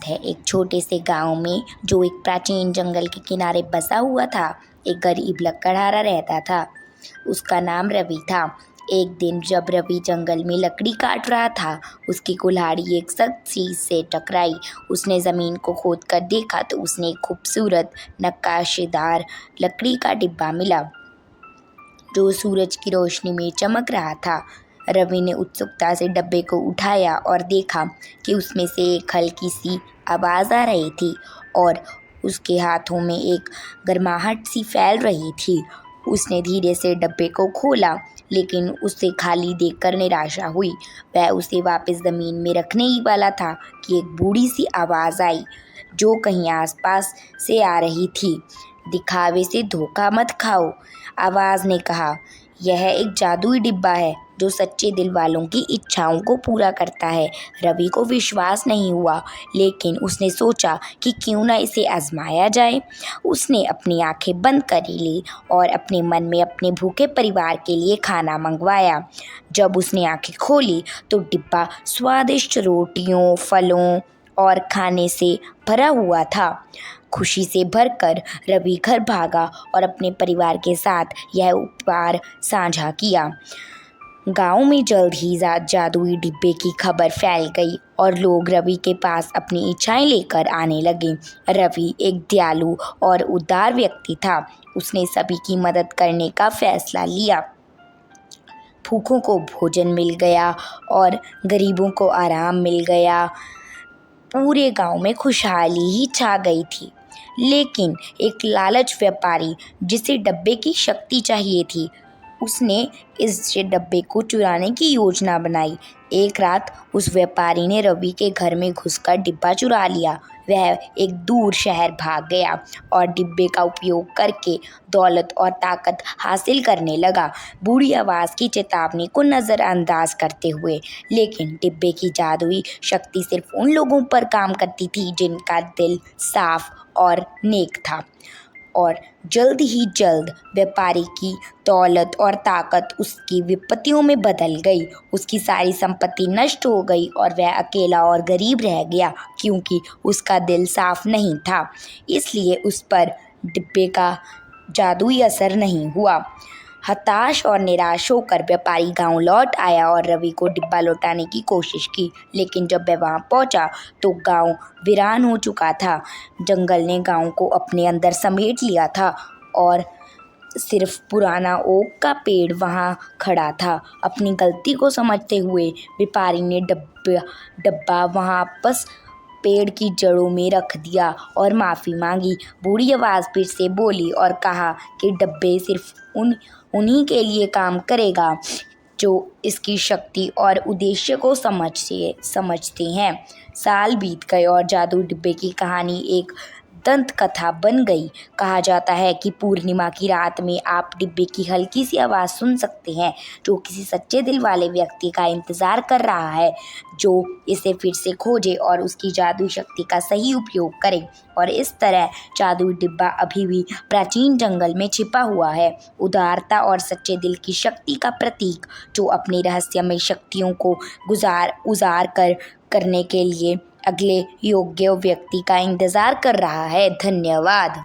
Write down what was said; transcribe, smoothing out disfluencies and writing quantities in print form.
है। एक छोटे से गांव में, जो एक प्राचीन जंगल के किनारे बसा हुआ था, एक गरीब लकड़हारा रहता था। उसका नाम रवि था। एक दिन जब रवि जंगल में लकड़ी काट रहा था, उसकी कुल्हाड़ी एक सख्त चीज से टकराई। उसने जमीन को खोद कर देखा तो उसने एक खूबसूरत नक्काशीदार लकड़ी का डिब्बा मिला, जो सूरज की रोशनी में चमक रहा था। रवि ने उत्सुकता से डब्बे को उठाया और देखा कि उसमें से एक हल्की सी आवाज़ आ रही थी और उसके हाथों में एक गर्माहट सी फैल रही थी। उसने धीरे से डब्बे को खोला, लेकिन उसे खाली देखकर निराशा हुई। वह उसे वापस ज़मीन में रखने ही वाला था कि एक बूढ़ी सी आवाज़ आई, जो कहीं आसपास से आ रही थी। दिखावे से धोखा मत खाओ, आवाज़ ने कहा। यह एक जादुई डिब्बा है जो सच्चे दिल वालों की इच्छाओं को पूरा करता है। रवि को विश्वास नहीं हुआ, लेकिन उसने सोचा कि क्यों ना इसे आजमाया जाए। उसने अपनी आंखें बंद कर ली और अपने मन में अपने भूखे परिवार के लिए खाना मंगवाया। जब उसने आंखें खोली तो डिब्बा स्वादिष्ट रोटियों, फलों और खाने से भरा हुआ था। खुशी से भरकर रवि घर भागा और अपने परिवार के साथ यह उपहार साझा किया। गांव में जल्द ही जादुई डिब्बे की खबर फैल गई और लोग रवि के पास अपनी इच्छाएं लेकर आने लगे। रवि एक दयालु और उदार व्यक्ति था। उसने सभी की मदद करने का फैसला लिया। भूखों को भोजन मिल गया और गरीबों को आराम मिल गया। पूरे गांव में खुशहाली ही छा गई थी। लेकिन एक लालच व्यापारी, जिसे डब्बे की शक्ति चाहिए थी, उसने इस डब्बे को चुराने की योजना बनाई। एक रात उस व्यापारी ने रवि के घर में घुसकर डिब्बा चुरा लिया। वह एक दूर शहर भाग गया और डिब्बे का उपयोग करके दौलत और ताकत हासिल करने लगा, बूढ़ी आवाज़ की चेतावनी को नज़रअंदाज करते हुए। लेकिन डिब्बे की जादुई शक्ति सिर्फ उन लोगों पर काम करती थी जिनका दिल साफ और नेक था। और जल्द व्यापारी की दौलत और ताकत उसकी विपत्तियों में बदल गई। उसकी सारी संपत्ति नष्ट हो गई और वह अकेला और गरीब रह गया, क्योंकि उसका दिल साफ नहीं था। इसलिए उस पर डिब्बे का जादुई असर नहीं हुआ। हताश और निराश होकर व्यापारी गांव लौट आया और रवि को डिब्बा लौटाने की कोशिश की। लेकिन जब वह वहां पहुंचा तो गांव वीरान हो चुका था। जंगल ने गांव को अपने अंदर समेट लिया था और सिर्फ पुराना ओक का पेड़ वहां खड़ा था। अपनी गलती को समझते हुए व्यापारी ने डब्बा वहां वापस पेड़ की जड़ों में रख दिया और माफ़ी मांगी। बूढ़ी आवाज़ फिर से बोली और कहा कि डब्बे सिर्फ उन्हीं के लिए काम करेगा जो इसकी शक्ति और उद्देश्य को समझते हैं। साल बीत गए और जादू डिब्बे की कहानी एक दंत कथा बन गई। कहा जाता है कि पूर्णिमा की रात में आप डिब्बे की हल्की सी आवाज़ सुन सकते हैं, जो किसी सच्चे दिल वाले व्यक्ति का इंतज़ार कर रहा है, जो इसे फिर से खोजे और उसकी जादुई शक्ति का सही उपयोग करे। और इस तरह जादुई डिब्बा अभी भी प्राचीन जंगल में छिपा हुआ है, उदारता और सच्चे दिल की शक्ति का प्रतीक, जो अपनी रहस्यमय शक्तियों को उजागर करने के लिए अगले योग्य व्यक्ति का इंतज़ार कर रहा है। धन्यवाद।